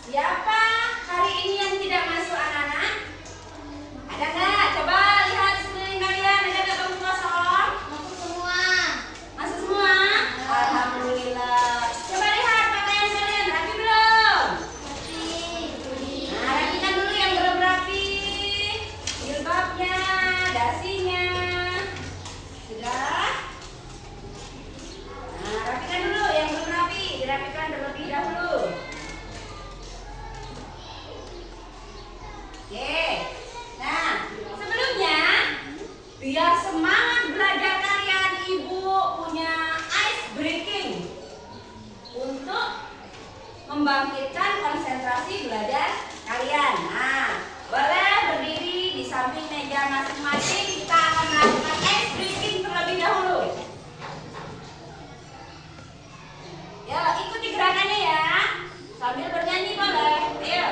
Siapa hari ini yang tidak masuk anak-anak? Ada nggak? Coba lihat sekeliling kalian, ada nggak bangku kosong? Masuk semua. Masuk semua? Alhamdulillah. Coba lihat pakaian kalian, rapi belum? Nah, rapikan dulu yang belum rapi. Jilbabnya, dasinya. Sudah? Nah, rapikan dulu yang belum rapi, dirapikan terlebih dahulu. Oke. Nah, sebelumnya biar semangat belajar kalian, Ibu punya ice breaking untuk membangkitkan konsentrasi belajar kalian. Nah, boleh berdiri di samping meja masing-masing. Kita akan melakukan ice breaking terlebih dahulu. Ya, ikuti gerakannya ya. Sambil bernyanyi boleh. Ayo.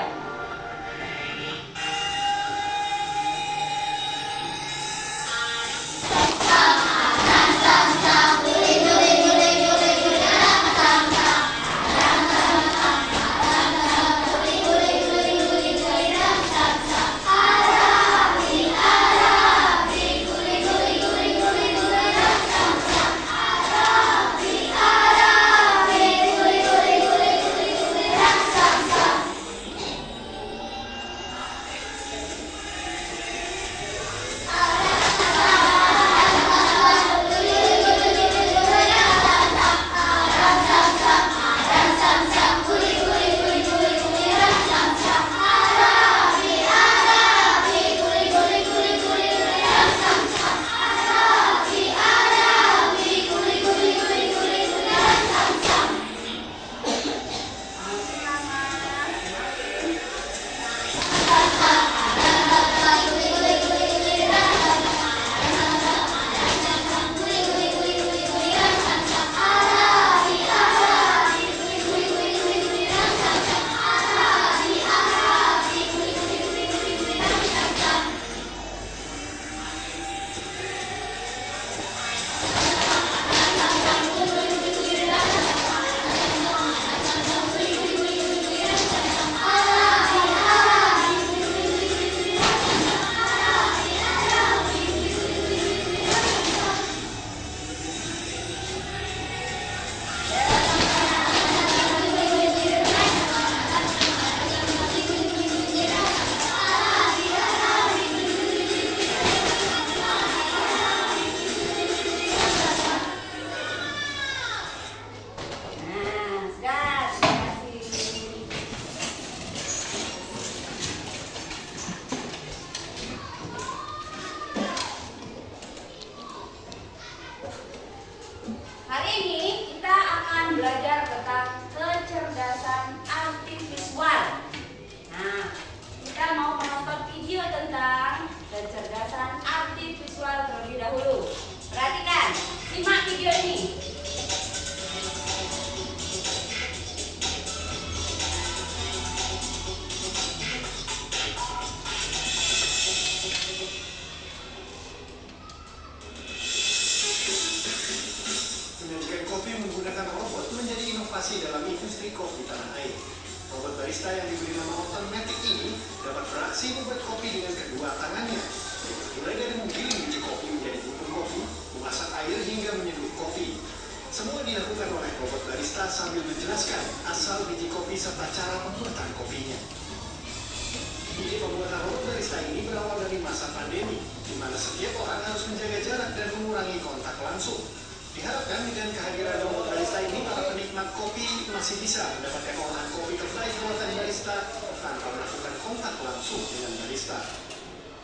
Hari ini kita akan belajar tentang kecerdasan artifisial. Nah, kita mau menonton video tentang kecerdasan artifisial terlebih dahulu. Perhatikan, simak video ini. Menyajikan kopi menggunakan robot menjadi inovasi dalam industri kopi tanah air. Robot barista yang diberi nama Automatic ini dapat beraksi membuat kopi dengan kedua tangannya. Mulai dari menggiling biji kopi menjadi bubuk kopi, memasak air hingga menyeduh kopi. Semua dilakukan oleh robot barista sambil menjelaskan asal biji kopi serta cara pembuatan kopinya. Ide pembuatan robot barista ini berawal dari masa pandemi, di mana setiap orang harus menjaga jarak dan mengurangi kontak langsung. Diharapkan dengan kehadiran robot barista ini, para penikmat kopi masih bisa mendapatkan olahan kopi terbaik buatan barista tanpa melakukan kontak langsung dengan barista.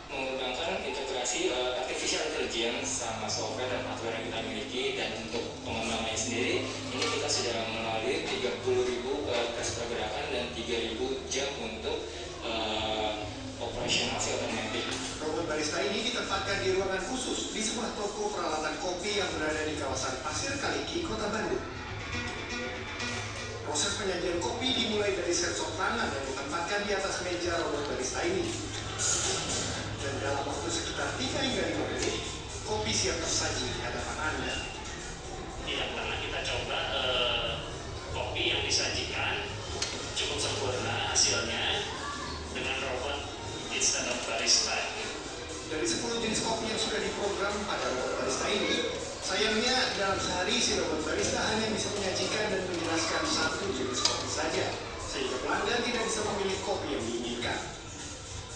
Mengembangkan integrasi artificial intelligence sama software dan hardware yang kita miliki, dan untuk pengembangannya sendiri ini kita sudah melalui 30.000 tes pergerakan dan 3.000 jam untuk operasional otomatis. Robot barista ini ditempatkan di ruangan khusus di sebuah toko peralatan kopi yang berada di kawasan Pasir Kaliki, Kota Bandung. Proses penyajian kopi dimulai dari sensor tangan yang ditempatkan di atas meja robot barista ini. Dan dalam waktu sekitar 3 hingga 5 menit, kopi siap tersaji di hadapan Anda. Yang pertama kita coba kopi yang disajikan cukup sempurna. hasilnya dengan robot instant barista. Dari 10 jenis kopi yang sudah diprogram pada robot barista ini, sayangnya dalam sehari si robot barista hanya bisa menyajikan dan menjelaskan satu jenis kopi saja, sehingga pelanggan tidak bisa memilih kopi yang diinginkan.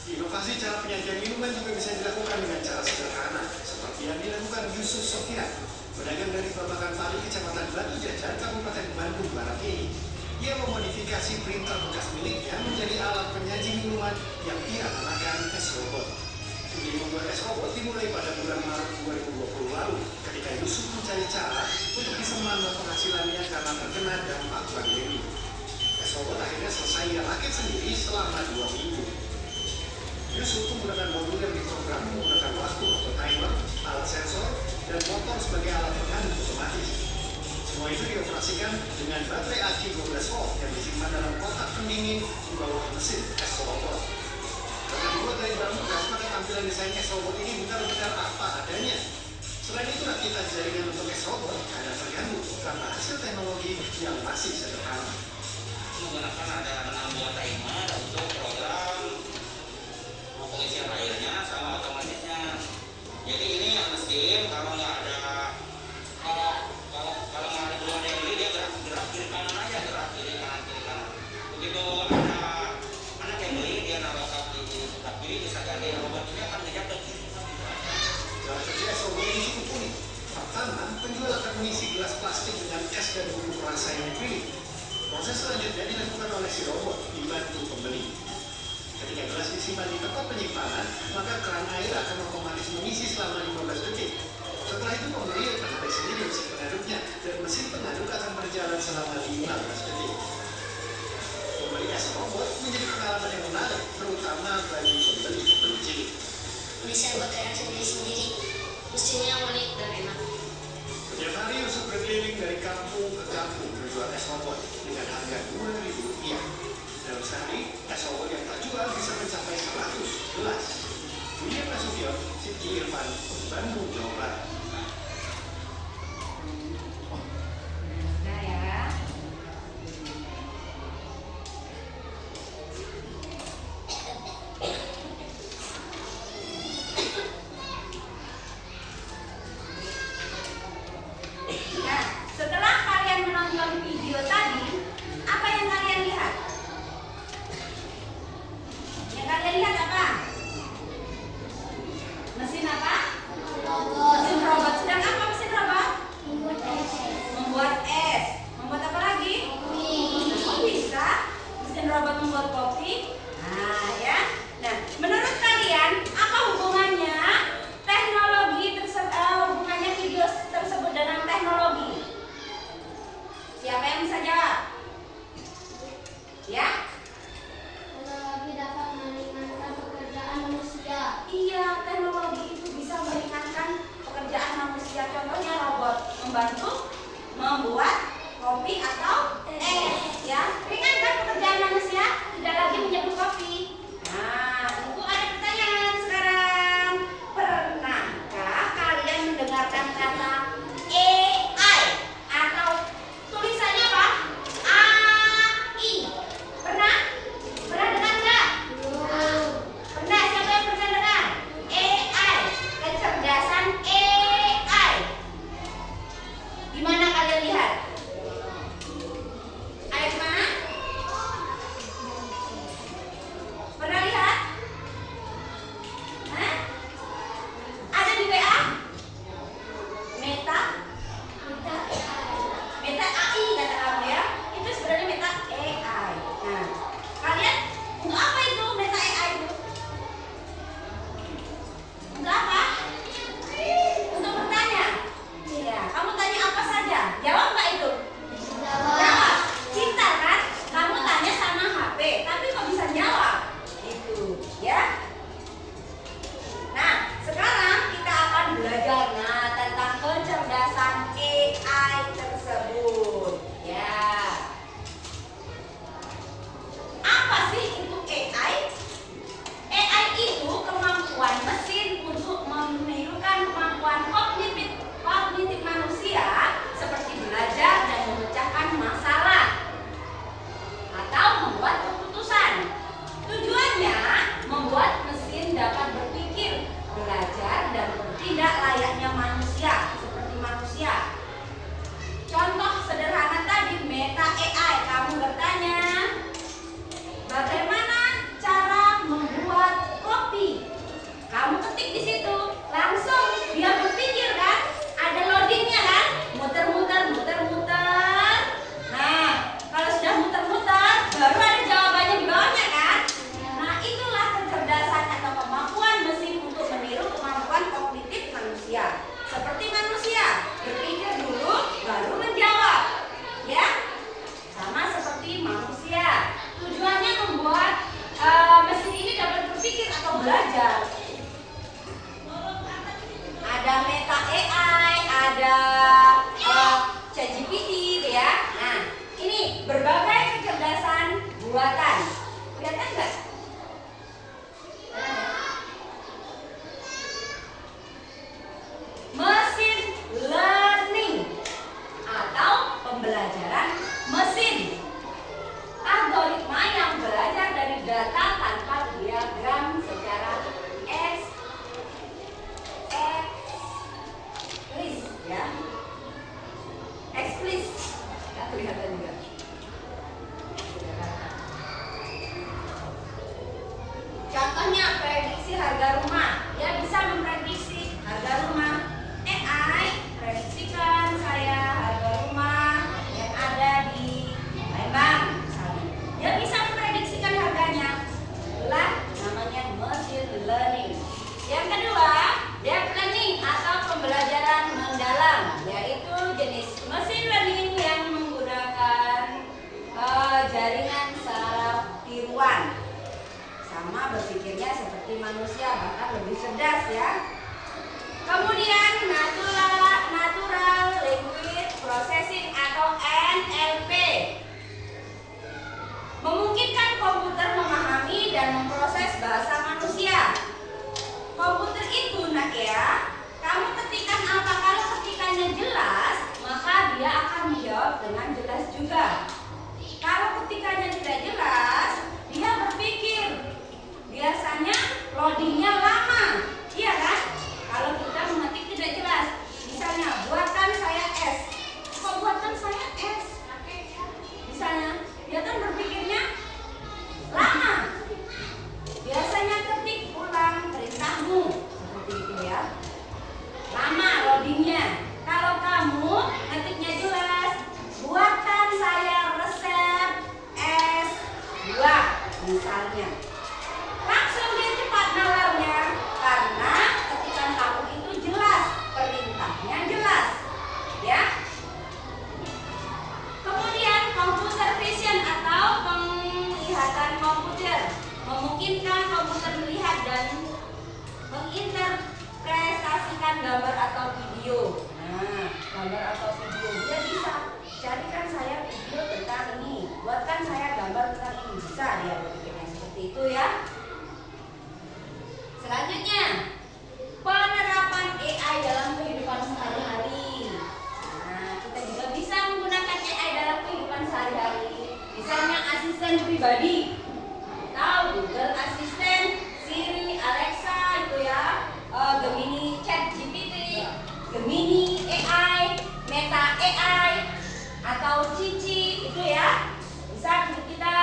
Inovasi cara penyajian minuman juga bisa dilakukan dengan cara sederhana, seperti yang dilakukan Yusuf Sofian, pedagang dari Babakan Pari, Kecamatan Batu Jajar, Kabupaten Bandung Barat ini. Ia memodifikasi printer bekas miliknya menjadi alat penyaji minuman yang ia namakan es robot. Ide membuat es robot dimulai pada bulan Maret 2020 lalu, ketika Yusuf mencari cara untuk bisa menambah penghasilannya karena terkena dampak pandemi. Es robot akhirnya selesai ia rakit sendiri selama 2 minggu. Yusuf menggunakan modul yang diprogram menggunakan waktu atau timer, alat sensor, dan motor sebagai alat pengaduk otomatis. Semua itu dioperasikan dengan baterai aki 12 volt yang disimpan dalam kotak pendingin di bawah mesin es robot. Karena dibuat dari bambu gas, maka tampilan desain es robot ini benar-benar apa adanya. Selain itu, rakit jaringan untuk es robot kadang terganggu karena hasil teknologi yang masih sederhana. Menggunakan ada 6 buah timer untuk program pengisian airnya sama otomatisnya. Jadi ini yang mesin kalau nggak ada kalau nggak ada belum ada yang beli, dia gerak kiri kanan aja, gerak kiri kanan. Begitu anak yang beli, dia naruh kaki bisa ganti robot ini akan ngejak ke kiri. Cara kerja es robot ini cukup unik. Pertama, penjual akan mengisi gelas plastik dengan es dan bumbu perasa yang dipilih. Proses selanjutnya dilakukan oleh si robot dibantu pembeli. Ketika gelas disimpan di tempat penyimpanan, maka keran air akan otomatis mengisi selama 15 detik. Setelah itu pembeli akan menarik sendiri mesin pengaduknya dan mesin pengaduk akan berjalan selama 15 detik. Membeli es robot menjadi pengalaman yang menarik, terutama bagi pembeli cilik. Bisa buat reaksi sendiri, mesinnya unik dan enak. Setiap hari Yusuf berkeliling dari kampung ke kampung menjual es robot dengan harga Rp2.000. Dalam sehari, es robot yang terjual bisa mencapai 100 gelas. William Nasution, Siti Irfan, Bandung, Jawa Barat. Nah ya. Nah, setelah kalian menonton video tadi, apa yang kalian lihat? Yang kalian lihat apa? Mesin apa? Robot. Mesin robot. Sedang apa mesin robot? Membuat es Contohnya prediksi harga rumah. Dia bisa memprediksi harga rumah. AI prediksikan saya harga rumah yang ada di Palembang misalnya. Dia bisa memprediksikan harganya. Itulah namanya machine learning. Yang kedua, deep learning atau pembelajaran mendalam, yaitu jenis machine learning yang menggunakan jaringan saraf tiruan. Sama berpikirnya seperti manusia, bahkan lebih cerdas ya. Kemudian natural language processing atau NLP memungkinkan komputer memahami dan memproses bahasa manusia. Komputer itu nak ya, kamu ketikkan apa, kalau ketikannya jelas, maka dia akan menjawab dengan jelas juga. Kalau ketikannya tidak jelas, dia berpikir. Biasanya loadingnya lama, iya kan? Kalau kita mengetik tidak jelas, misalnya buatkan saya es, kok buatkan saya es? Misalnya, dia kan berpikirnya lama. Biasanya ketik ulang perintahmu, seperti itu ya. Lama loadingnya. Kalau kamu ngetiknya jelas, buatkan saya resep es buah, misalnya. Langsung dia cepat nalarnya, karena ketikan kamu itu jelas, perintahnya jelas, ya. Kemudian computer vision atau penglihatan komputer memungkinkan komputer melihat dan menginterpretasikan gambar atau video. Nah, gambar atau video dia bisa carikan saya video tentang ini, buatkan saya gambar tentang ini, bisa dia berpikirnya seperti itu ya. Selanjutnya, penerapan AI dalam kehidupan sehari-hari. Nah, kita juga bisa menggunakan AI dalam kehidupan sehari-hari. Misalnya asisten pribadi, atau Google Assistant, Siri, Alexa itu ya, Gemini ChatGPT, Gemini AI, Meta AI, atau Cici itu ya. Bisa kita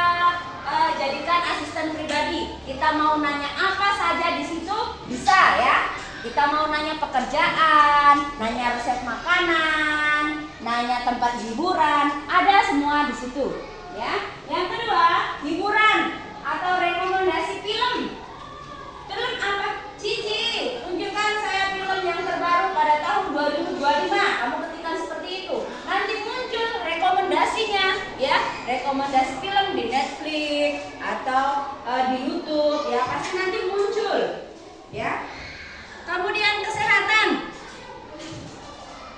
jadikan asisten pribadi. Kita mau nanya apa saja di situ bisa ya. Kita mau nanya pekerjaan, nanya resep makanan, nanya tempat hiburan, ada semua di situ ya. Yang kedua, hiburan atau rekomendasi film. Film apa? Cici, tunjukkan saya film yang terbaru pada tahun 2025. Kamu ketikkan seperti itu. Nanti muncul rekomendasinya ya. Rekomendasi film di Netflix atau di YouTube ya, pasti nanti muncul ya. Kemudian kesehatan.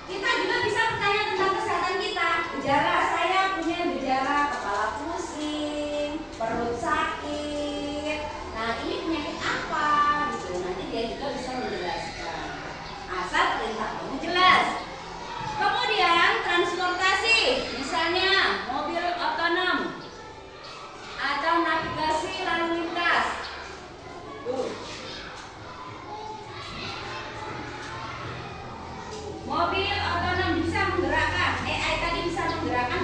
Kita juga bisa bertanya tentang kesehatan kita. Gejala, saya punya gejala kepala pusing, perut sakit. Nah, ini penyakit apa gitu. Nanti dia juga bisa menjelaskan. Asal perintah kamu jelas. Kemudian transportasi, misalnya mobil otonom atau navigasi lalu lintas. Mobil otonom bisa menggerakkan, AI tadi bisa menggerakkan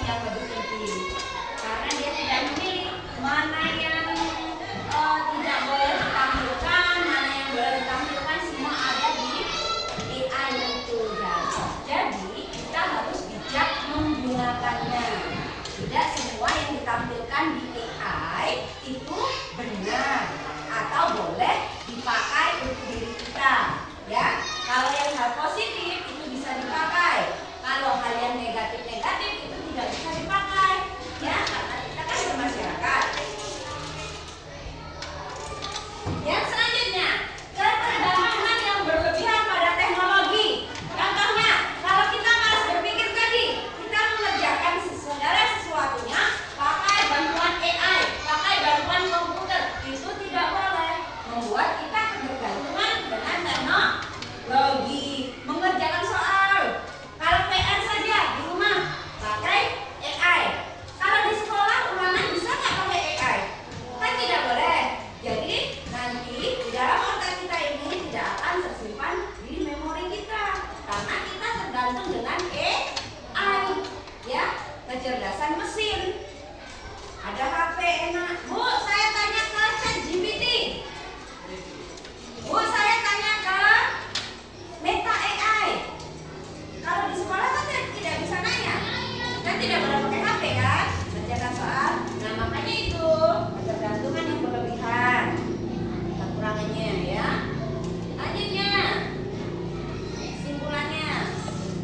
yang lebih penting. Karena dia tidak memilih mana yang tidak boleh ditampilkan, mana yang boleh ditampilkan, semua ada di AI itu guys. Jadi kita harus bijak menggunakannya. Tidak semua yang ditampilkan di AI itu benar atau boleh dipakai untuk diri kita, ya. Kalau yang hal positif itu bisa dipakai. Kalau hal yang negatif itu tidak bisa dipakai, ya, karena kita kan bermasyarakat. Yang selanjutnya, ketergantungan yang berlebihan pada teknologi. Contohnya, kalau kita malas berpikir tadi, kita mengerjakan segala sesuatunya pakai bantuan AI, pakai bantuan komputer, itu tidak boleh. Membuat kita ketergantungan dengan teknologi. Mengerjakan soal, kalau PR saja di rumah pakai AI. Kalau di sekolah ulangan bisa nggak pakai AI? Kan tidak boleh. Jadi nanti di dalam otak kita ini tidak akan tersimpan di memori kita karena kita tergantung dengan AI, ya, kecerdasan mesin. Ada HP enak, Bu, saya tanya ke ChatGPT. Bu, saya tanya ke Meta AI. Kalau di sekolah kan tidak bisa nanya, kan tidak boleh pakai HP kan, mengerjakan soal. Nah makanya itu ketergantungan yang berlebihan. Kekurangannya ya. Lanjutnya, kesimpulannya.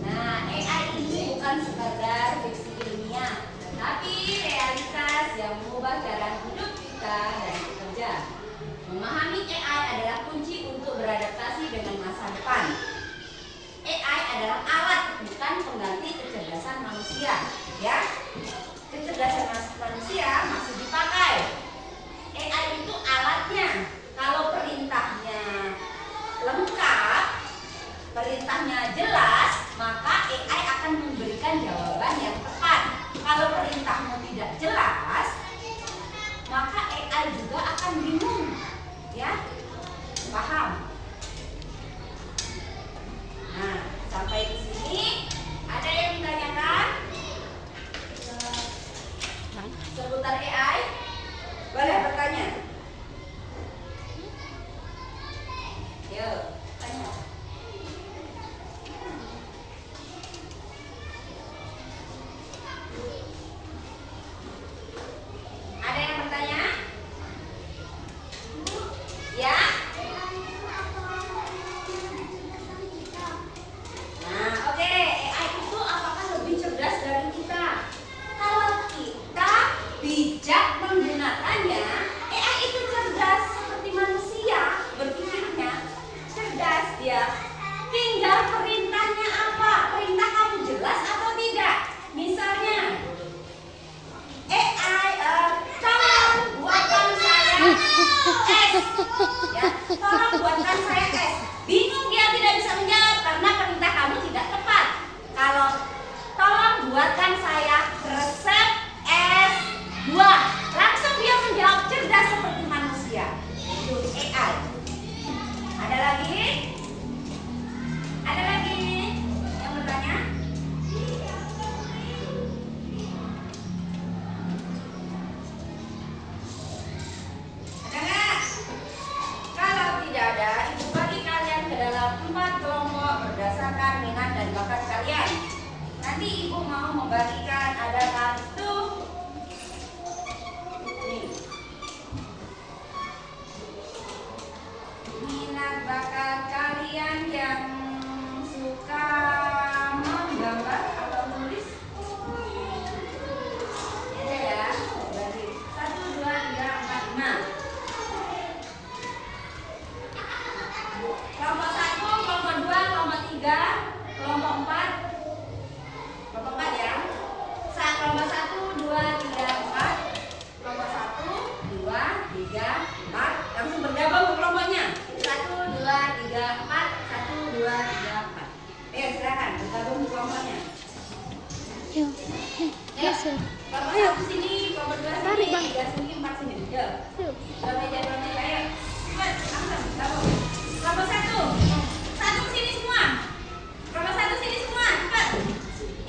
Nah AI ini bukan sekadar fiksi ilmiah, tetapi realitas yang mengubah cara hidup kita dan bekerja. Memahami AI adalah kunci untuk beradaptasi dengan masa depan. AI adalah alat, bukan pengganti kecerdasan manusia, ya. Kecerdasan manusia masih dipakai. AI itu alatnya. Kalau perintahnya lengkap, perintahnya jelas, maka AI akan memberikan jawaban yang tepat. Kalau perintahmu tidak jelas, maka AI juga akan bingung, ya. Paham? Nah, sampai di sini ada yang ditanyakan seputar AI? Boleh bertanya? Yuk, tanya. Ada yang bertanya? Ya? Nah, oke. AI itu apakah lebih cerdas dari kita? Kalau kita bijak menggunakannya, AI itu cerdas seperti manusia, berpikirnya cerdas dia. Tinggal perintahnya apa? Perintah kamu jelas atau tidak? Misalnya, AI, tolong buatkan saya es. Ya, tolong buatkan saya es. Bingung dia tidak bisa menjawab karena perintah kamu tidak tepat. Kalau tolong buatkan saya resep es buah, langsung dia menjawab cerdas seperti manusia. Itu AI. Ada lagi? Ada lagi yang bertanya? Ada nggak? Kalau tidak ada, ibu bagi kalian ke dalam 4 kelompok berdasarkan minat dan bakat kalian. Nanti ibu mau membagikan ada kartu. Nih. Minat bakat kalian yang suka menggambar atau menulis. Ini ya, bagi 1, 2, 3, 4, 5. Kelompok 1, kelompok 2, kelompok 3, kelompok 4. Kelompok 4 ya. Kelompok 1, 2, 3, 4. Kelompok 1, 2, 3, 4. Langsung bergabung ke kelompoknya. 1, 2, 3, 4. 1, 2, 3, 4. Ayo silakan bergabung ke kelompoknya. Yuk, Ya. masuk. Kelompok Ayo. 1 sini, kelompok 2 Tarik, sini, Bang. 3 sini, 4 sini. Yuk. Yuk. Dua meja, ayo. Cepat, langsung gabung. Kelompok 1. 1 sini semua. Kelompok 1 sini semua, cepat.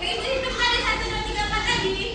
Yang itu hitung tadi 1, 2, 3, 4 tadi.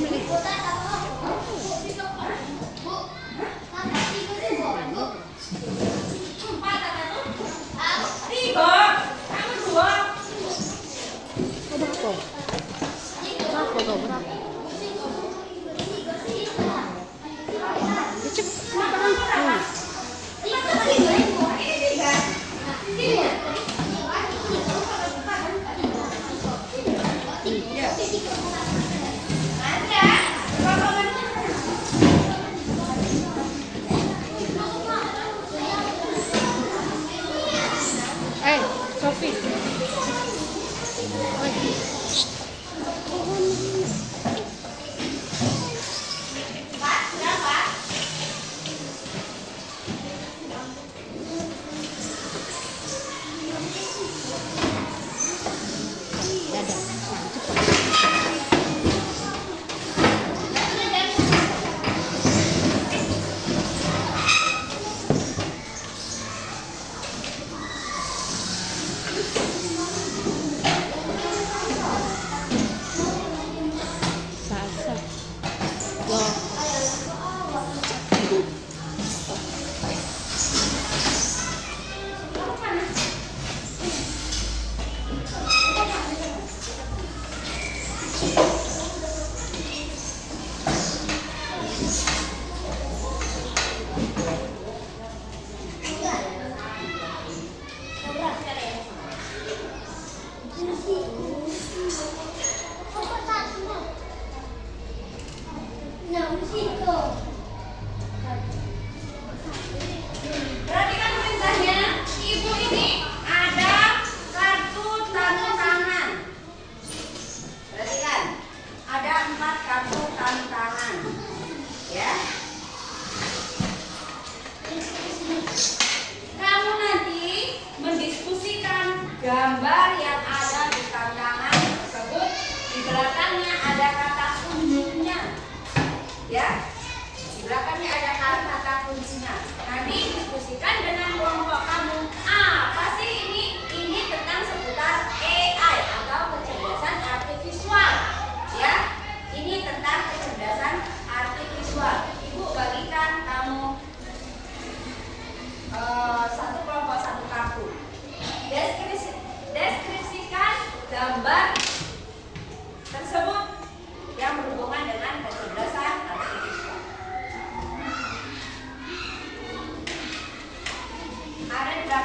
Empat ada tuh. Tiga. Kamu dua. Berapa? Berapa kau berapa? Ya, cepet. Sophie. Perhatikan perintahnya, ibu ini ada kartu tanda tangan. Perhatikan, ada 4 kartu tanda tangan, ya. Kamu nanti mendiskusikan gambar yang ada di tangan tersebut. Di belakangnya ada kata kuncinya, ya. Di belakangnya ada kata kuncinya. Nanti diskusikan dengan kelompok kamu. Apa sih ini? Ini tentang seputar AI atau kecerdasan artifisial. Ya, ini tentang kecerdasan artifisial. Ibu bagikan kamu satu kelompok satu kartu. Deskripsikan gambar tersebut yang berhubungan dengan kecerdasan artifisial. Ada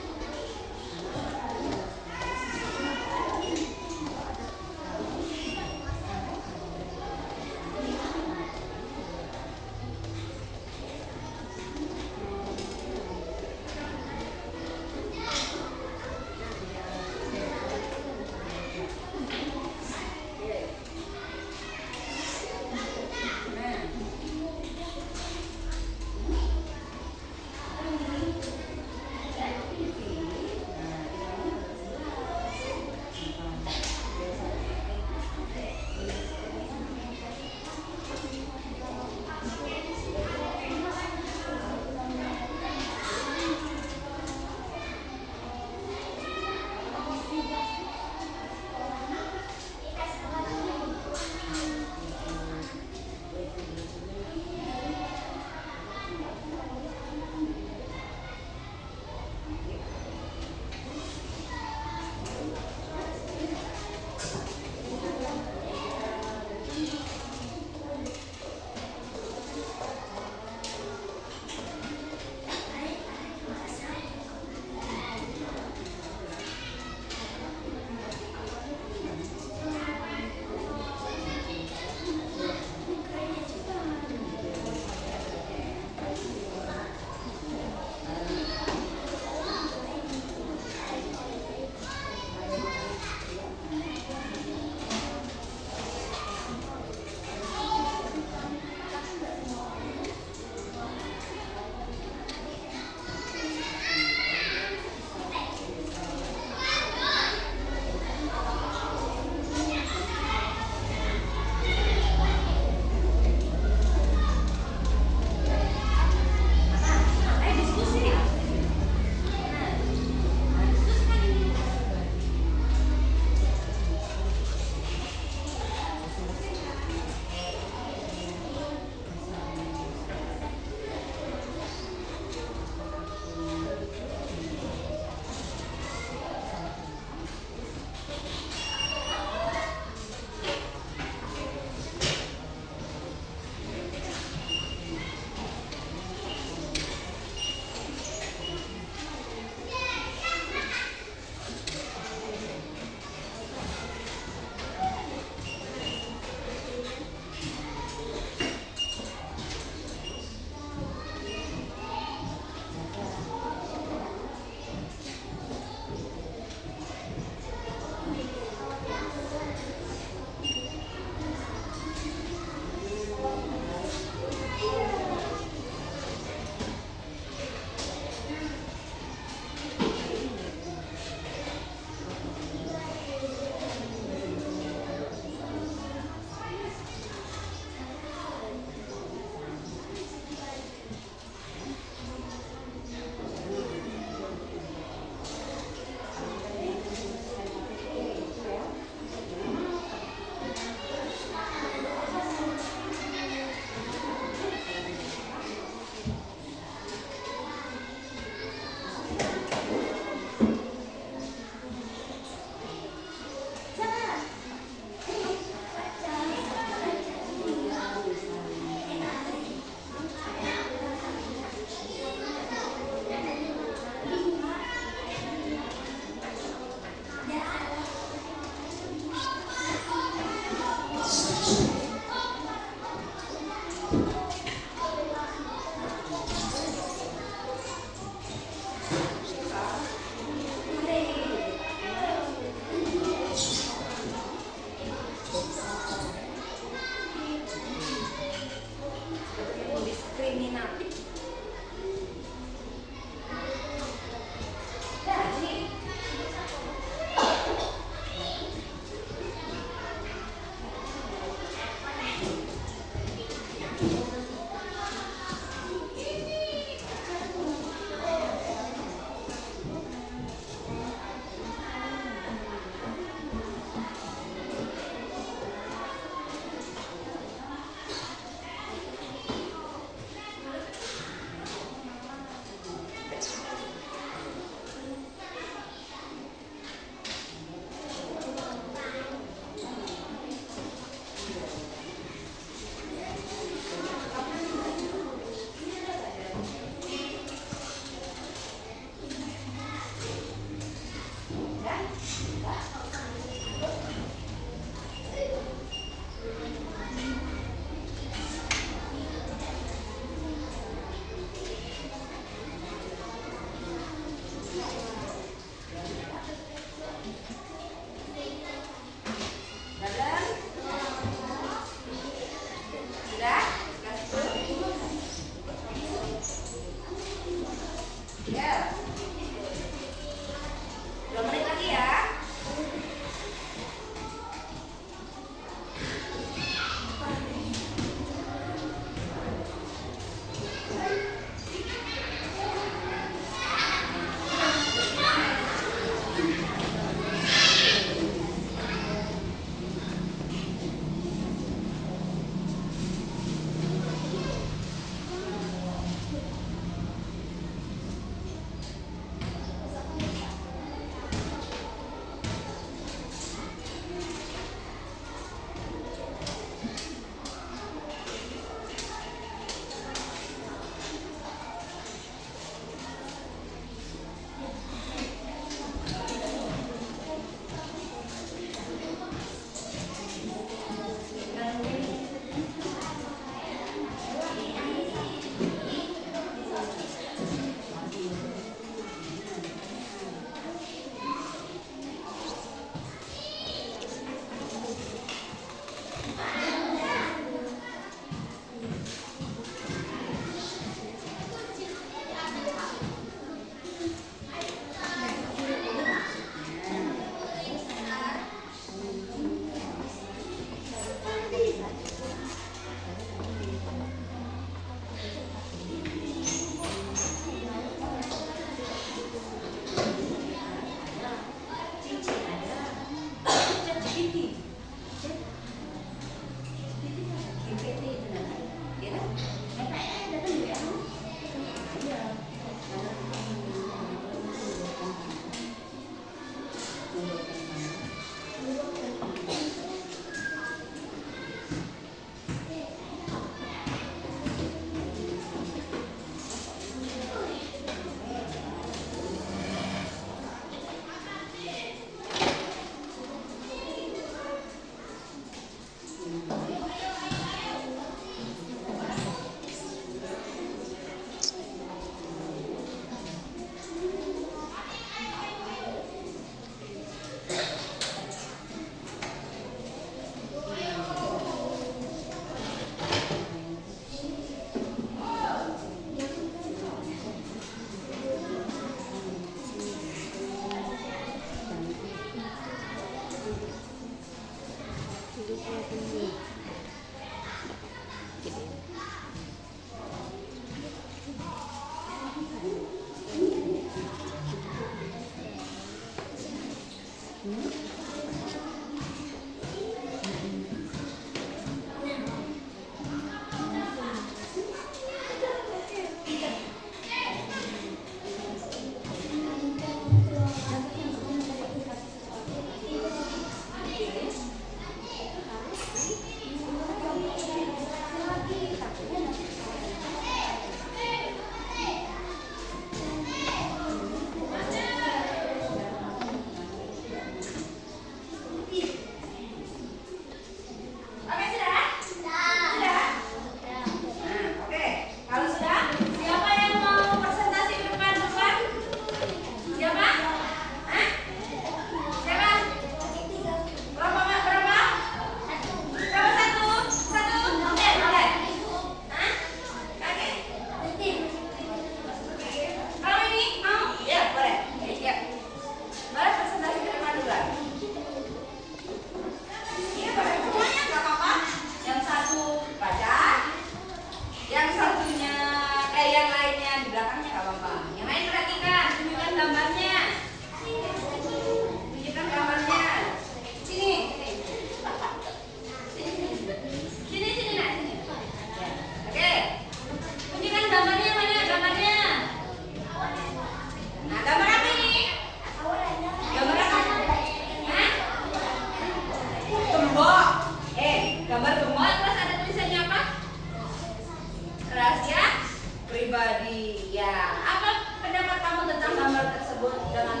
rahasia pribadi. Ya, apa pendapat kamu tentang gambar tersebut dengan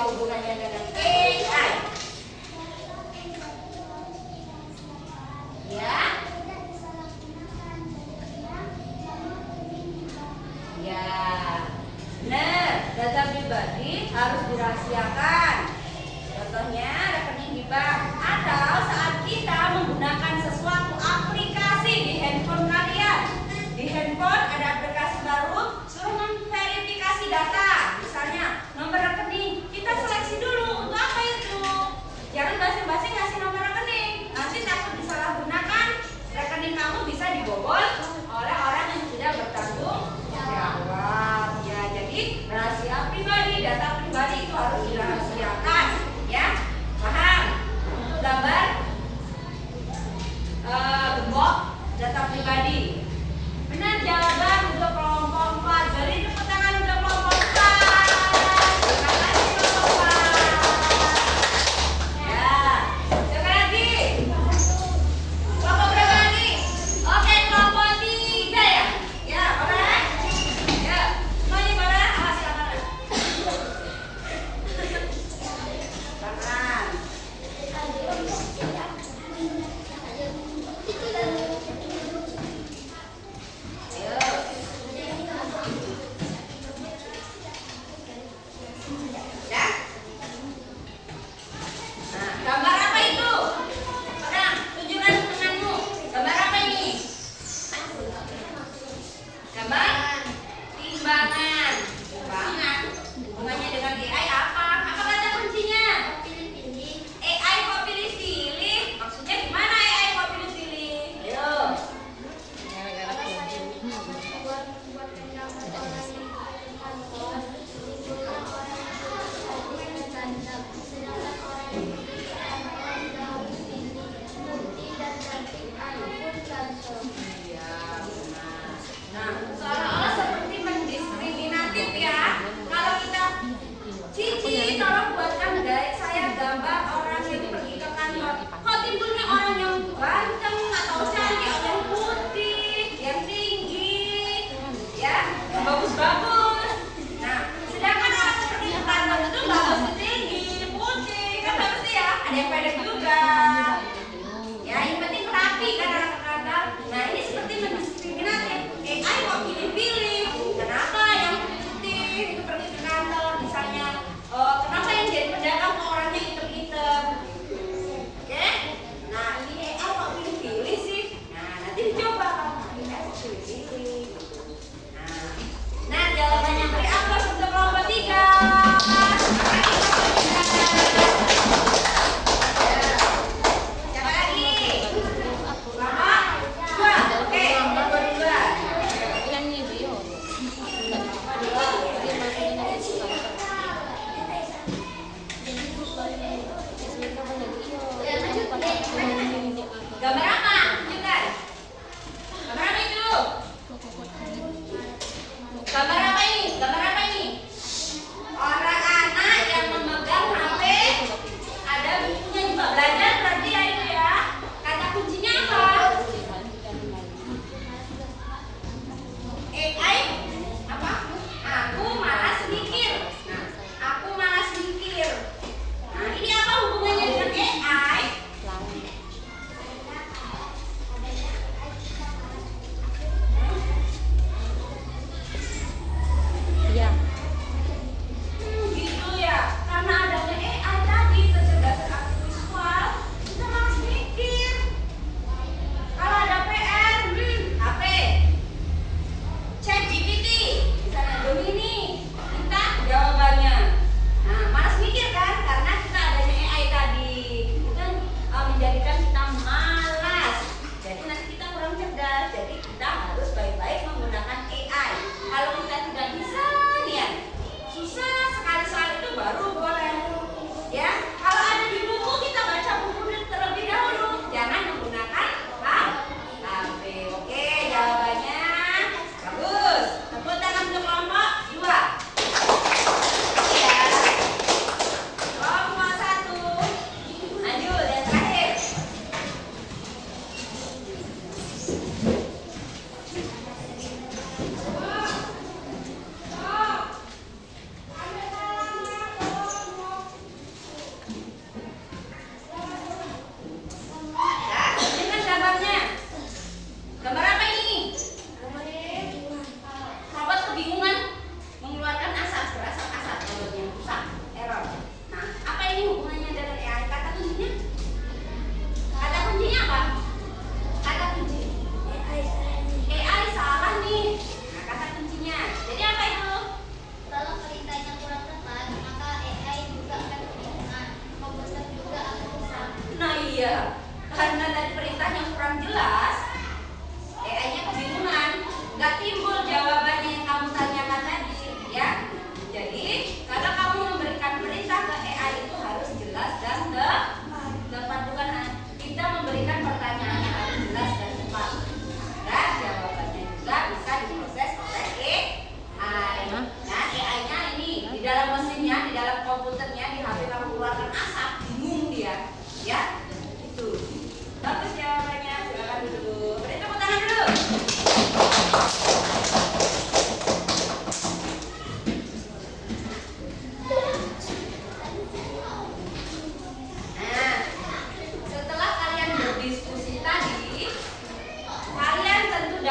hubungannya dengan AI? Ya. Ya. Benar, data pribadi harus dirahasiakan. Contohnya rekening di bank atau saat kita menggunakan sesuatu aplikasi di handphone kalian. Di handphone ada aplikasi baru suruh memverifikasi data. Misalnya nomor rekening, kita seleksi dulu untuk apa itu. Jangan basi-basi ngasih nomor rekening. Nanti takut disalahgunakan, rekening kamu bisa dibobol oleh orang yang tidak bertanggung jawab. Ya, jadi rahasia pribadi, data pribadi itu harus dirahasiakan. Ya, paham? Untuk gambar gembok data pribadi. Benar jawaban untuk kelompok 4. Beri tepuk tangan untuk kelompok 4. Terima kasih kelompok 4. Ya, siapa lagi? Kelompok berapa lagi? Oke, kelompok 3 ya. Ya, boleh? Ya, semuanya boleh? Awas silakan. Silakan.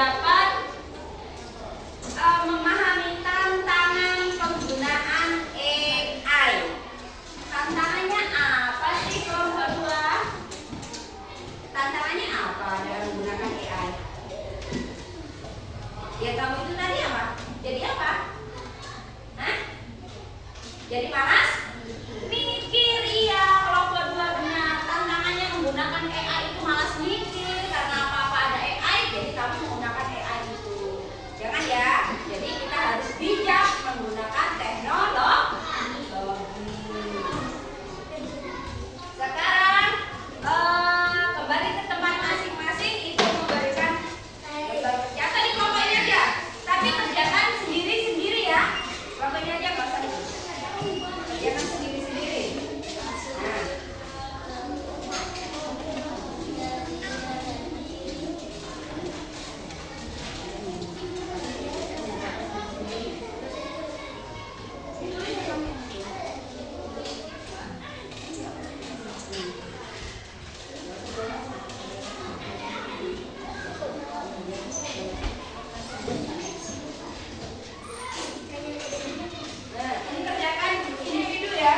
dapat memahami tantangan penggunaan AI. Tantangannya apa sih kelompok 2? Tantangannya apa dalam menggunakan AI? Ya kamu itu tadi apa? Jadi apa? Hah? Jadi malas? Mikir, iya. Kelompok 2 benar. Tantangannya menggunakan AI itu malas mikir karena apa-apa ada AI, jadi kamu menggunakan AI itu. Jangan ya. Jadi kita harus bijak menggunakan teknologi. Sekarang kembali ke tempat masing-masing, itu memberikan ya tadi kelompoknya aja. Tapi kerjakan sendiri-sendiri ya. Kelompoknya aja nggak usah kerjakan sendiri-sendiri. Nah. Nah, ini kerjakan individu ya.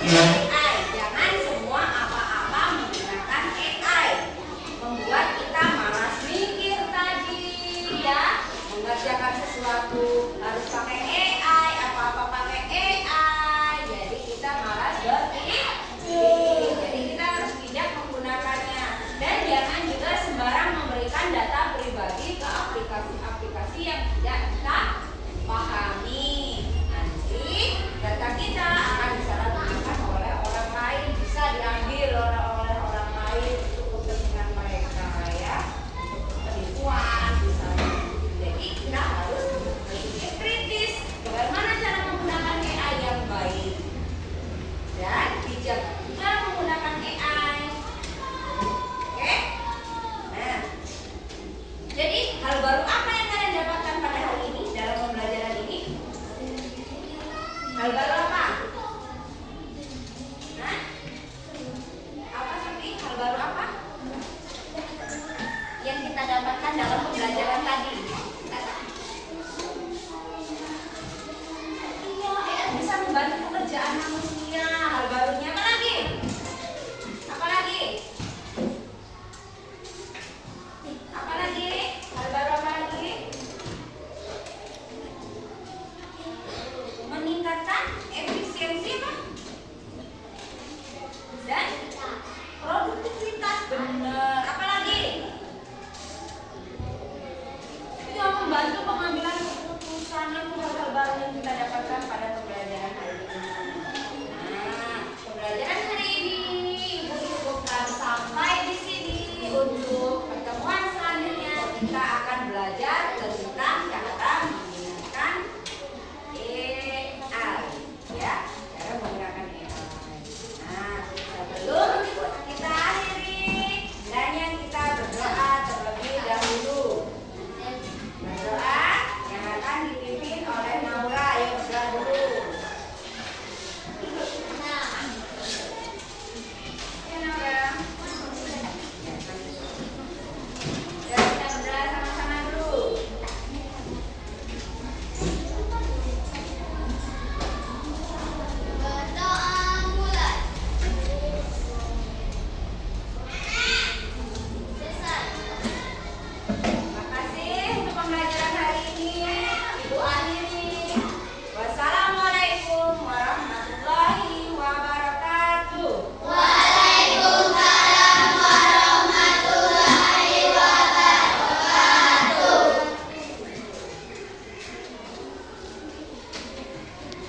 AI. Jangan semua apa-apa menggunakan AI. Membuat kita malas mikir tadi ya, mengerjakan sesuatu membantu pekerjaan manusia. Hal barunya